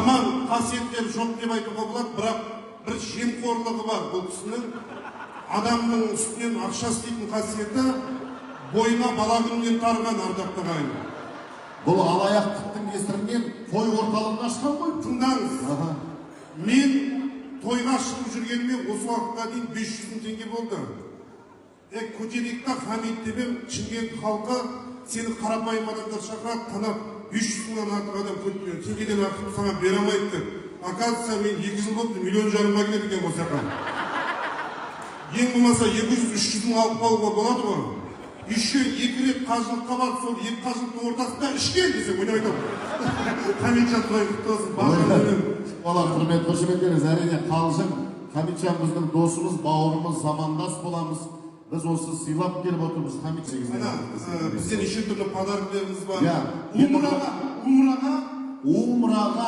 Жаман қасиеттері жоқ деп айтуға болады, бірақ бір жемқорлығы бар. Бұл кісінің адамның үстінен ақша істейтін қасиеті бойына бала күнінен тарған, ардақты ағайын. Бұл алаяқтықтың кесірінен той орталығын ашқан ғой. Тыңдаңыз. Мен тойға шығып жүргеніме осы уақытқа дейін 500 мың теңге болды. Көтеректі Хамид тебем, Шымкент халқы сені қарапайым адамдар шақырады, танап 500 мыңнан артық адам көтпен, теңгеден артық саған бере алмайды деп. Оказывается, мен 2 жыл болды, 1,5 миллион келеді екен осы жаққа. Ең болмаса 200-300 мың алып қалуға болады ғой. Еще 2 рет қажылыққа барып, сол 2 қажылықтың ортасында ішкен десем, ойнап айтамын. Хамиджан той құтты болсын, бақылаумен. Олар құрмет қошеметтеріңіз, әрине қалжың. Хамиджан біздің досымыз, бауырымыз, замандас боламыз. Біз осы сыйлап келіп отырмыз Хамиджанға. Бізде неше түрлі подарктеріміз бар. Умраға